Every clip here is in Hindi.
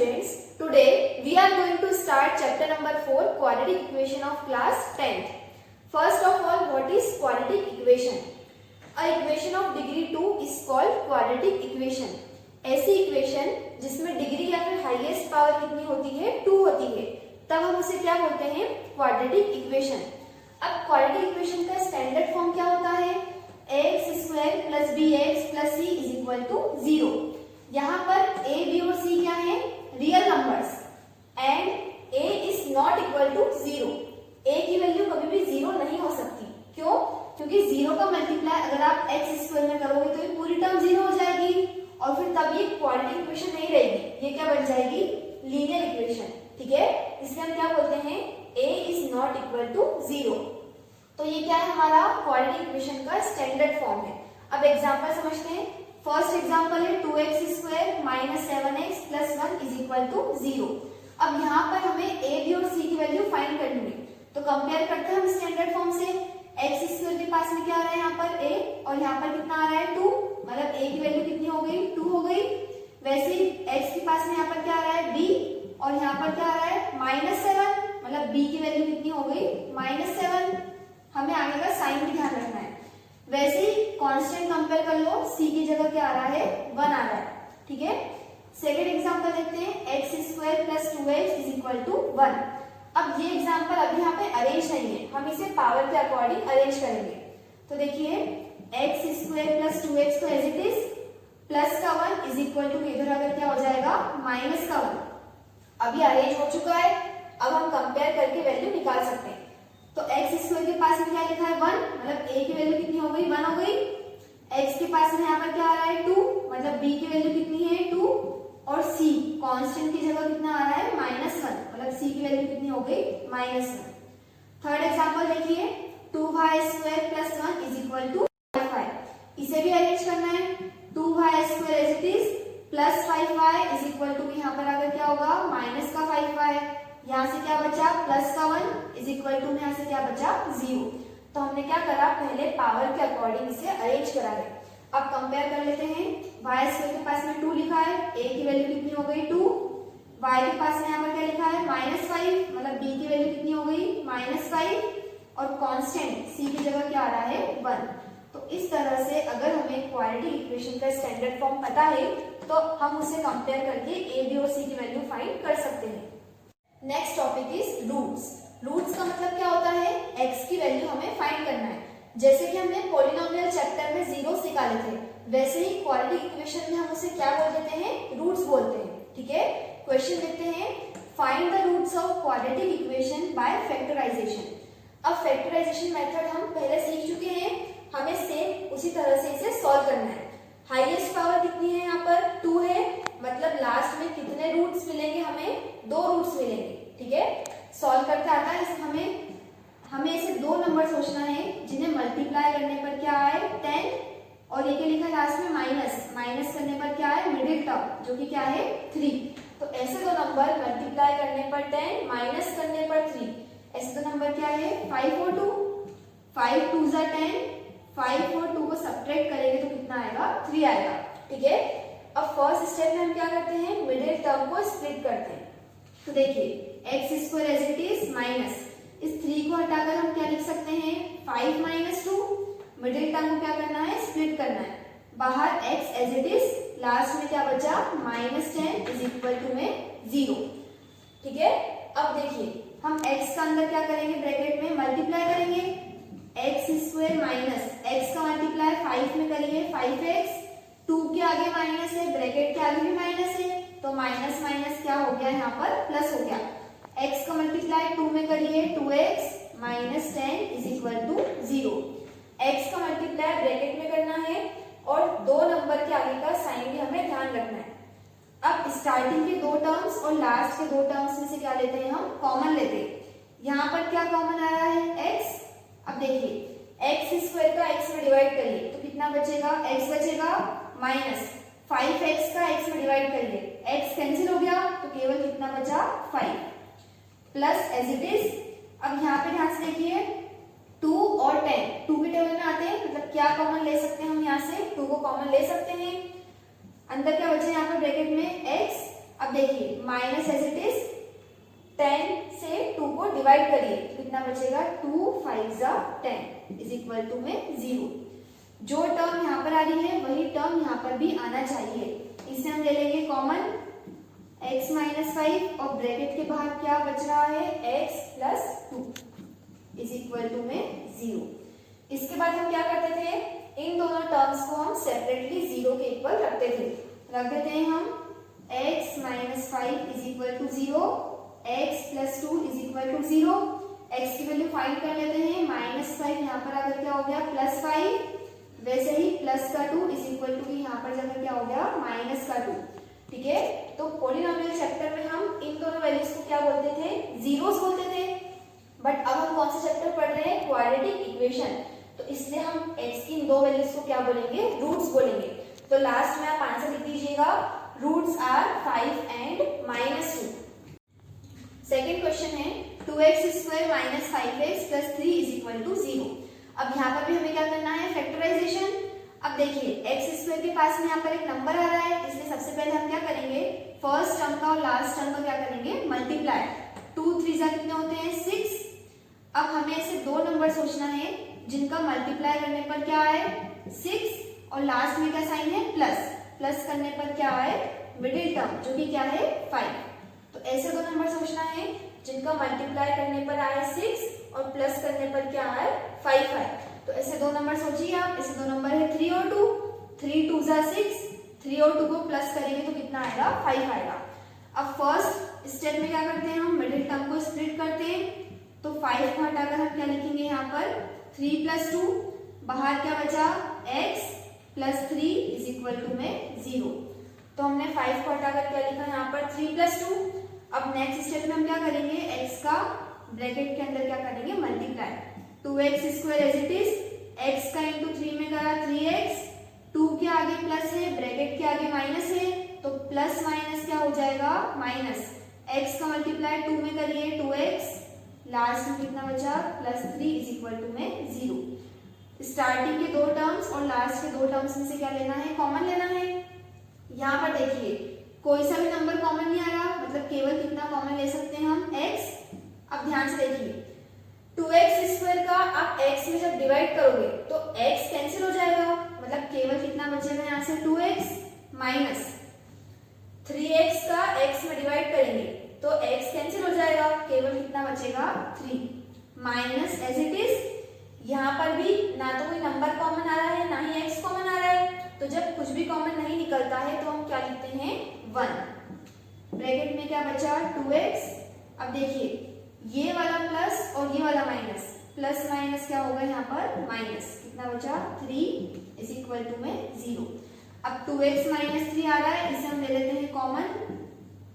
students, today we are going to start chapter number 4, quadratic equation of class 10th. First of all, what is quadratic equation? A equation of degree 2 is called quadratic equation. ऐसी इक्वेशन जिसमें डिग्री या फिर हाईएस्ट पावर कितनी होती है, 2 होती है, तब हम उसे क्या बोलते हैं, क्वाड्रेटिक इक्वेशन. अब क्वाड्रेटिक इक्वेशन का स्टैंडर्ड फॉर्म क्या होता है, x square plus B x plus C is equal to 0. यहाँ पर ए बी और सी क्या है, real numbers, and A is not equal to 0. ए की वैल्यू कभी भी 0 नहीं हो सकती. क्यों? क्योंकि 0 का मल्टीप्लाई अगर आप एक्स स्क्वायर में करोगे तो ये पूरी टर्म 0 हो जाएगी और फिर तब ये क्वाड्रेटिक इक्वेशन नहीं रहेगी, ये क्या बन जाएगी, लीनियर इक्वेशन. ठीक है, इसलिए हम क्या बोलते हैं, a is not equal to 0. तो ये क्या है, हमारा क्वाड्रेटिक इक्वेशन का स्टैंडर्ड फॉर्म है. अब एग्जांपल समझते हैं. फर्स्ट एग्जांपल है 2x square minus 7x plus 1 is equal to 0. अब यहाँ पर हमें a b और c की वैल्यू फाइंड करनी है, तो कंपेयर करते हैं हम स्टैंडर्ड फॉर्म से. एक्स स्क्वायर के पास में क्या आ रहा है, यहाँ पर a और यहाँ पर कितना आ रहा है 2, मतलब a की वैल्यू कितनी हो गई, 2 हो गई. वैसे ही x के पास में यहाँ पर क्या आ रहा है b और यहाँ पर क्या आ रहा है -7, मतलब b की वैल्यू कितनी हो गई, -7. हमें आगे का साइन भी ध्यान रखना है. वैसे ही कांस्टेंट कंपेयर कर लो, c की जगह क्या आ रहा है, 1 आ रहा है. ठीक है, सेकेंड एग्जांपल देखते हैं. X square plus 2x is equal to 1. अब ये एग्जांपल अभी यहाँ पे अरेंज नहीं है, हम इसे पावर के अकॉर्डिंग अरेंज करेंगे. तो देखिए एक्स स्क्वायर प्लस 2x को एज इट इज, प्लस का 1 इज इक्वल टू इधर अगर क्या हो जाएगा, माइनस का 1. अभी अरेंज हो चुका है, अब हम कंपेयर करके वैल्यू निकाल सकते हैं. तो एक्स स्क्वायर के पास में क्या लिखा है 1, मतलब a की वैल्यू कितनी हो गई, 1 हो गई. x के पास में यहाँ पर क्या आ रहा है 2, मतलब b की वैल्यू कितनी है 2, और c कांस्टेंट की जगह कितना आ रहा है -1, मतलब c की वैल्यू कितनी हो गई, -1. थर्ड एग्जांपल देखिए 2y square plus 1 is equal to 5y. इसे भी अरेंज करना है. 2y square as it is plus 5y is equal to, यहाँ पर अगर क्या होगा, माइनस का 5y, यहाँ से क्या बचा, प्लस का 1 इज इक्वल टू, यहाँ से क्या बचा, 0. तो हमने क्या करा, पहले पावर के अकॉर्डिंग इसे अरेंज करा है. अब कंपेयर कर लेते हैं. y स्क्वायर के पास में 2 लिखा है, a की वैल्यू कितनी हो गई 2, y के पास में यहाँ पर क्या लिखा है -5, मतलब b की वैल्यू कितनी हो गई, -5, और कांस्टेंट c की जगह क्या आ रहा है 1. तो इस तरह से अगर हमें क्वाड्रेटिक इक्वेशन का स्टैंडर्ड फॉर्म पता है तो हम उसे कंपेयर करके a b और c की वैल्यू फाइंड कर सकते हैं. Next topic is roots. Roots का मतलब क्या होता है, x की वैल्यू हमें फाइंड करना है. जैसे कि हमने पॉलिनोमियल चैप्टर में जीरोस निकाले थे, वैसे ही क्वाड्रेटिक इक्वेशन में हम उसे क्या बोल देते हैं, रूट्स बोलते हैं. ठीक है, क्वेश्चन देखते हैं. Find the roots of quadratic equation by factorization. अब फैक्टराइजेशन मेथड हम पहले सीख चुके हैं, हमें सेम उसी तरह से इसे सॉल्व करना है. हाईएस्ट पावर कितनी है, यहाँ पर 2 है, मतलब लास्ट में कितने रूट्स मिलेंगे, हमें 2 रूट्स मिलेंगे. ठीक है, सॉल्व करते आता है. हमें ऐसे 2 नंबर सोचना है जिन्हें मल्टीप्लाई करने पर क्या आए 10, और ये क्या लिखा है लास्ट में माइनस करने पर क्या है, मिडिल टर्म जो कि क्या है 3. तो ऐसे 2 नंबर मल्टीप्लाई करने पर 10, माइनस करने पर 3, ऐसे 2 नंबर क्या है 5 और 2, 5 2 जा 10, 5 और 2 को सब्ट्रैक्ट करेंगे तो कितना आएगा, 3 आएगा. ठीक है, अब फर्स्ट स्टेप में हम क्या करते हैं, मिडिल टर्म को स्प्लिट करते हैं. तो देखिए x square as it is minus, इस 3 को हटाकर हम क्या लिख सकते हैं, 5 - 2. मिडिल टर्म को क्या करना है, स्प्लिट करना है. बाहर x as it is, last में क्या बचा, -10 इज इक्वल टू में 0. ठीक है, अब देखिए हम x का अंदर क्या करेंगे, ब्रैकेट में मल्टीप्लाई करेंगे. एक्स स्क्वायर माइनस x का मल्टीप्लाई 5 में करिए, 5x, 2 के आगे माइनस है, ब्रैकेट के आगे भी माइनस है, तो माइनस माइनस क्या हो गया, यहाँ पर प्लस हो गया. x का मल्टीप्लाई 2 में करिए, 2x -10 is equal to 0. x का मल्टीप्लाई ब्रैकेट में करना है और 2 नंबर के आगे का साइन भी हमें ध्यान रखना है. अब स्टार्टिंग के 2 टर्म्स और लास्ट के 2 टर्म्स में से क्या लेते हैं, हम कॉमन लेते हैं. यहाँ पर क्या कॉमन आ रहा है, x. अब देखिए एक्स स्क्वायर का x में डिवाइड करिए तो कितना बचेगा, x बचेगा, माइनस 5x का x में डिवाइड करिए, x कैंसिल हो गया तो केवल कितना बचा 5, प्लस एज इट इज. अब यहाँ पे ध्यान से देखिए 2 और 10 2 के टेबल में आते हैं, मतलब क्या कॉमन ले सकते हैं हम, यहाँ से 2 को कॉमन ले सकते हैं. अंदर क्या बचे यहाँ पर ब्रैकेट में x. अब देखिए माइनस एज इट इज 10 से 2 को डिवाइड करिए तो कितना बचेगा 2 5 10 इज इक्वल टू में 0। जो टर्म यहाँ पर आ रही है वही टर्म यहाँ पर भी आना चाहिए। इसे हम ले लेंगे कॉमन x माइनस 5 और ब्रैकेट के बाहर क्या बच रहा है x plus 2 is equal to में 0। इसके बाद हम क्या करते थे, इन दोनों टर्म्स को हम सेपरेटली 0 के इक्वल रखते थे। रख देते हैं हम x minus 5 is equal to 0, x plus 2 is equal to 0। x की वैल्यू फाइंड कर लेते हैं, माइनस 5 यहाँ पर आकर क्या हो गया प्लस 5, वैसे ही प्लस का 2 इज इक्वल टू यहाँ पर जाकर क्या हो गया माइनस का 2। ठीक है, तो पॉलिनोमियल चैप्टर में हम इन दोनों वैल्यूज को क्या बोलते थे, जीरोस बोलते थे। बट अब हम कौन सा चैप्टर पढ़ रहे हैं, क्वाड्रेटिक इक्वेशन, तो इसलिए हम x की इन दो वैल्यूज को क्या बोलेंगे, रूट्स बोलेंगे। तो लास्ट में आप आंसर लिख दीजिएगा, roots are 5 and -2। Second question है 2x² minus 5x plus 3 is equal to 0। अब यहाँ पर भी हमें क्या करना है, फैक्टराइजेशन। अब देखिए x² के पास में यहाँ पर एक नंबर आ रहा है, इसलिए सबसे पहले हम क्या करेंगे, फर्स्ट टर्म का और लास्ट टर्म का क्या करेंगे, मल्टीप्लाई। 2 3 कितने होते हैं 6। अब हमें ऐसे दो नंबर सोचना है जिनका मल्टीप्लाई करने पर क्या आए 6 और लास्ट में क्या साइन है प्लस, प्लस करने पर क्या आए मिडिल टर्म जो कि क्या है 5। तो ऐसे दो नंबर सोचना है जिनका मल्टीप्लाई करने पर आए 6 और प्लस करने पर क्या आए 5 आए। तो ऐसे दो नंबर सोचिए आप, ऐसे दो नंबर है 3 और 2, 3 2 6, 3 और 2 को प्लस करेंगे तो कितना आएगा 5 आएगा। अब फर्स्ट स्टेप में क्या करते हैं, हम मिडिल टर्म को स्प्लिट करते हैं। तो 5 को हटाकर हम क्या लिखेंगे यहाँ पर 3 प्लस 2, बाहर क्या बचा x plus 3 is equal to में 0। तो हमने 5 को हटाकर क्या लिखा यहाँ पर 3 प्लस 2। अब नेक्स्ट स्टेप में हम क्या करेंगे, x का ब्रैकेट के अंदर क्या करेंगे multiply. 2x² as it is, x का इंटू 3 में करा 3x, 2 के आगे प्लस है, ब्रैकेट के आगे माइनस है, तो प्लस माइनस क्या हो जाएगा माइनस। x का मल्टीप्लाई 2 में करिए 2x, लास्ट में कितना बचा प्लस 3 इज इक्वल टू में 0। स्टार्टिंग के दो टर्म्स और लास्ट के दो टर्म्स में से क्या लेना है, कॉमन लेना है। यहाँ पर देखिए कोई सा भी नंबर कॉमन नहीं आ रहा, मतलब केवल कितना कॉमन ले सकते हैं हम x। अब ध्यान से देखिए 2x² का आप x में जब डिवाइड करोगे तो x कैंसिल हो जाएगा, मतलब केवल कितना बचेगा यहाँ से 2x माइनस 3x का x में डिवाइड करेंगे तो x कैंसिल हो जाएगा, केवल कितना बचेगा 3 माइनस एज इट इज। यहाँ पर भी ना तो कोई नंबर कॉमन आ रहा है ना ही x कॉमन आ रहा है, तो जब कुछ भी कॉमन नहीं निकलता है तो हम क्या लिखते हैं 1। ब्रैकेट में क्या बचा 2x। अब देखिए ये वाला प्लस और ये वाला माइनस, प्लस माइनस क्या होगा यहाँ पर माइनस, कितना बचा 3 इज इक्वल टू में 0। अब 2x माइनस 3 आ रहा है, इसे हम ले लेते हैं कॉमन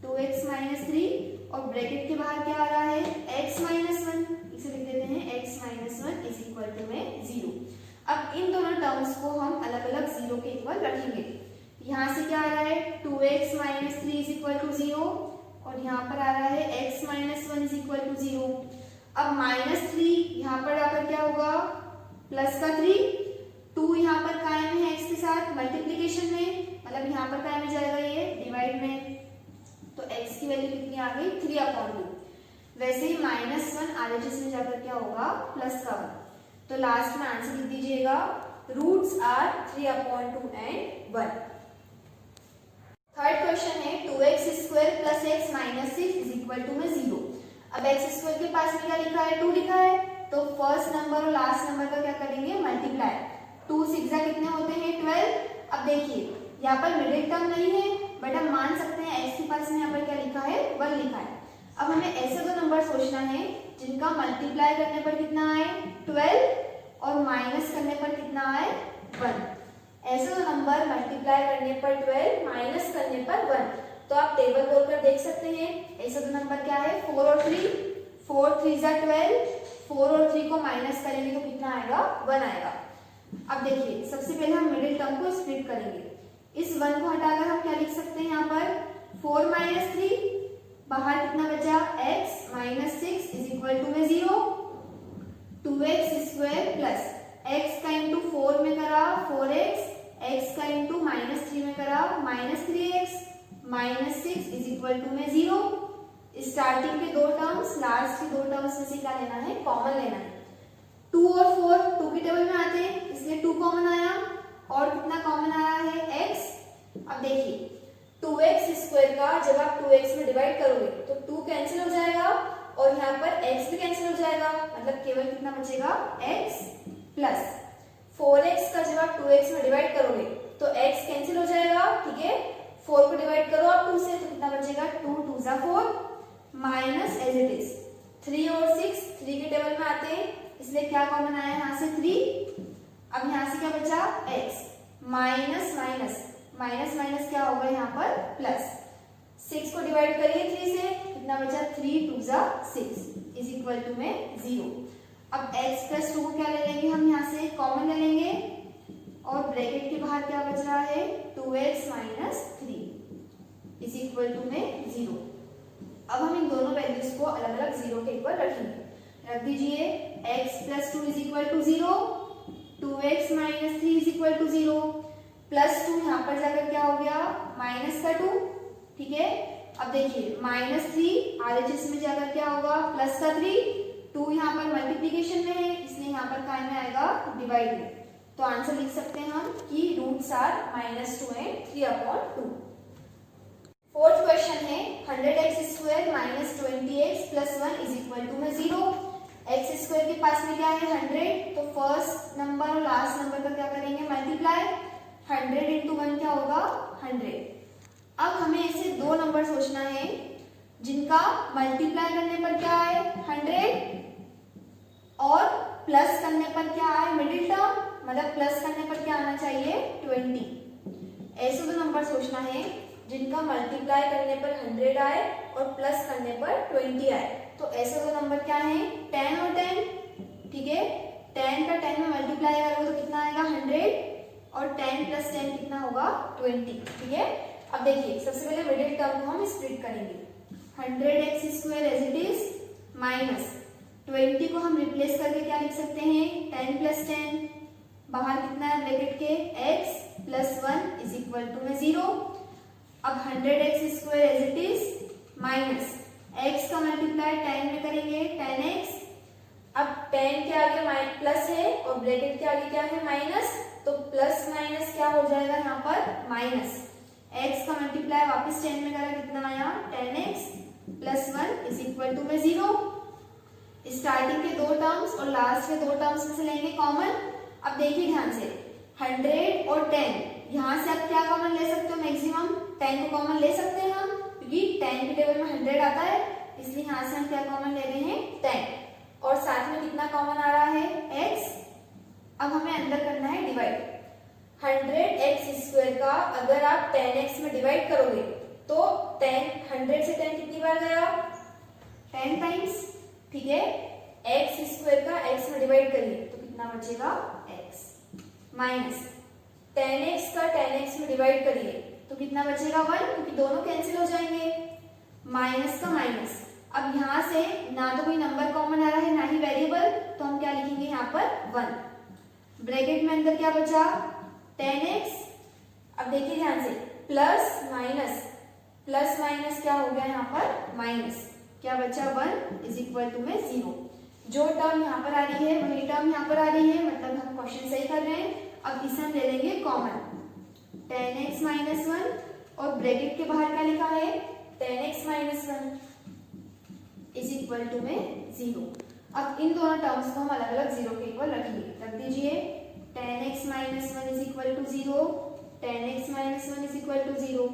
2x माइनस 3 और ब्रैकेट के बाहर क्या आ रहा है x माइनस 1, इसे लिख देते हैं x minus 1 is equal to में 0। अब इन दोनों टर्म्स को हम अलग अलग 0 के इक्वल रखेंगे। यहाँ से क्या आ रहा है 2x minus 3 is equal to 0 और यहाँ पर आ रहा है x minus 1 is equal to 0। अब माइनस 3 यहाँ पर आकर क्या होगा प्लस का 3, 2 यहाँ पर कायम है x के साथ मल्टीप्लीकेशन में, मतलब यहाँ पर कायम में जाएगा ये डिवाइड में, तो x की वैल्यू कितनी आ गई 3/2। वैसे ही -1 RHS में जाकर क्या होगा प्लस का 1। तो लास्ट में आंसर लिख दीजिएगा, roots are 3/2 and 1। Third question है 2x² plus x minus 6 is equal to में 0। अब x² के पास में क्या लिखा है 2 लिखा है, तो फर्स्ट नंबर और लास्ट नंबर का क्या करेंगे मल्टीप्लाई। 2 6 कितने होते हैं 12। अब देखिए यहाँ पर मिडिल टर्म नहीं है, बट हम मान सकते हैं x के पास में यहाँ पर क्या लिखा है 1 लिखा है। अब हमें ऐसे दो नंबर सोचना है जिनका मल्टीप्लाई करने पर कितना आए 12 और माइनस करने पर कितना आए 1। ऐसे दो नंबर मल्टीप्लाई करने पर 12 माइनस करने पर 1, तो आप टेबल खोलकर देख सकते हैं। ऐसे दो नंबर क्या है 4 और 3, 4 3 12, 4 और 3 को माइनस करेंगे तो कितना आएगा 1 आएगा। अब देखिए सबसे पहले हम मिडिल टर्म को स्प्लिट करेंगे। इस 1 को हटाकर हम क्या लिख सकते हैं यहाँ पर 4 माइनस 3, बाहर कितना बचा x minus 6 is equal to में 0। 2x² प्लस x का इंटू 4 में करा 4x, x का इंटू -3 में करा -3x, minus 6 is equal to में 0। स्टार्टिंग के दो टर्म्स, लास्ट के दो टर्म्स में से क्या लेना है, कॉमन लेना है। 2 और 4 2 की टेबल में आते हैं, इसलिए 2 कॉमन आया। और कितना कॉमन आया है, x। अब देखिए 2x स्क्वायर का जब आप 2x में डिवाइड करोगे तो 2 कैंसिल हो जाएगा और यहाँ पर x भी कैंसिल हो जाएगा, मतलब केवल कितना बचेगा, x प्लस 4x का जब आप 2x में डिवाइड करोगे तो x कैंसिल हो जाएगा, ठीक है। 4 को डिवाइड करो आप 2 से तो कितना बचेगा, 2 2 जा 4 माइनस एज इट इज 3 और 6 3 के टेबल में आते हैं, इसलिए क्या कॉमन आया यहाँ से 3। अब यहाँ से क्या बचा, x minus minus minus minus क्या होगा यहाँ पर प्लस। 6 को डिवाइड करिए 3 से, कितना बचा, 3 2 जा 6 इज इक्वल टू में 0। अब x प्लस 2 को क्या ले लेंगे हम, यहाँ से कॉमन ले लेंगे और ब्रैकेट के बाहर क्या बच रहा है, 2x minus 3 is equal to में 0। अब हम इन दोनों वैल्यूज को अलग अलग 0 के ऊपर रखेंगे। रख दीजिए, x plus 2 is equal to 0, 2x minus 3 is equal to 0, plus 2 यहाँ पर जाकर क्या हो गया, माइनस का 2, ठीक है। अब देखिए माइनस 3 RHS में जाकर क्या होगा, प्लस का 3, 2 यहाँ पर मल्टीप्लीकेशन में है इसलिए यहाँ पर काय में आएगा, डिवाइड में। तो आंसर लिख सकते हैं हम कि roots are -2 and 3/2। Fourth question है 100x square minus 20x plus 1 is equal to में 0। एक्स स्क्वायर के पास में क्या है, 100, तो फर्स्ट नंबर और लास्ट नंबर का क्या करेंगे, मल्टीप्लाई। 100 इंटू 1 क्या होगा, 100। अब हमें ऐसे दो नंबर सोचना है जिनका मल्टीप्लाई करने पर क्या आए, 100 और प्लस करने पर क्या आए, मिडिल टर्म, मतलब प्लस करने पर क्या आना चाहिए, 20। ऐसे दो नंबर सोचना है जिनका मल्टीप्लाई करने पर 100 आए और प्लस करने पर 20 आए। तो ऐसे दो नंबर क्या हैं, 10 और 10, ठीक है। 10 का 10 में मल्टीप्लाई करोगे तो कितना आएगा, 100 और 10 प्लस 10 कितना होगा, 20, ठीक है। अब देखिए सबसे पहले मिडिल टर्म को हम स्प्लिट करेंगे। 100x square as it is minus 20 को हम रिप्लेस करके क्या लिख सकते हैं, 10 प्लस 10, बाहर कितना है ब्रैकेट के, x plus 1 is equal to में 0। अब 100x square as it is minus x का मल्टीप्लाई 10 में करेंगे, 10x। अब 10 के आगे प्लस है और ब्रैकेट के आगे क्या है, माइनस, तो प्लस माइनस क्या हो जाएगा यहाँ पर, माइनस। x का मल्टीप्लाई वापस 10 में करा, कितना आया, 10x plus 1 is equal to में 0। स्टार्टिंग के दो टर्म्स और लास्ट के दो टर्म्स में से लेंगे कॉमन। अब देखिए ध्यान से, 100 और 10, यहाँ से आप क्या कॉमन ले सकते हो, मैक्सिमम 10 को कॉमन ले सकते हैं हम, क्योंकि 10 के टेबल में 100 आता है, इसलिए यहाँ से हम क्या कॉमन ले रहे हैं, 10, और साथ में कितना कॉमन आ रहा है, x। अब हमें अंदर करना है डिवाइड। 100x स्क्वायर का अगर आप 10x में डिवाइड करोगे तो 100 से 10 कितनी बार गया, 10 टाइम्स, ठीक है। x स्क्वायर का x में डिवाइड करिए तो कितना बचेगा, x माइनस 10x का 10x में डिवाइड करिए तो कितना बचेगा, 1, क्योंकि दोनों कैंसिल हो जाएंगे, माइनस का माइनस। अब यहाँ से ना तो कोई नंबर कॉमन आ रहा है ना ही वेरिएबल, तो हम क्या लिखेंगे यहाँ पर, 1। ब्रैकेट में अंदर क्या बचा, 10x। अब देखिए ध्यान से, प्लस माइनस क्या हो गया यहाँ पर, माइनस, क्या बचा, 1 इज इक्वल टू में 0। जो टर्म यहाँ पर आ रही है वही टर्म यहाँ पर आ रही है, मतलब हम क्वेश्चन सही कर रहे हैं। अब इसे हम ले लेंगे कॉमन, 10x माइनस 1 और ब्रैकेट के बाहर क्या लिखा है, 10x minus 1 is equal to में 0। अब इन दोनों टर्म्स को हम अलग अलग 0 के इक्वल रखेंगे। रख दीजिए, 10x minus 1 is equal to 0, 10x minus 1 is equal to 0।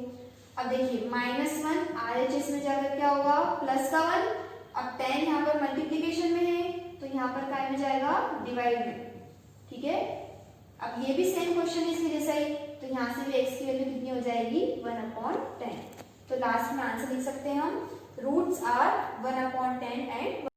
अब देखिए -1 RHS में जाकर क्या होगा, प्लस का 1। अब 10 यहाँ पर मल्टीप्लीकेशन में है तो यहाँ पर काय में जाएगा, डिवाइड में, ठीक है। अब ये भी सेम क्वेश्चन है इसके जैसा ही, तो यहाँ से भी x की वैल्यू कितनी हो जाएगी, 1/10। तो लास्ट में आंसर लिख सकते हैं हम, रूट्स आर 1/10 एंड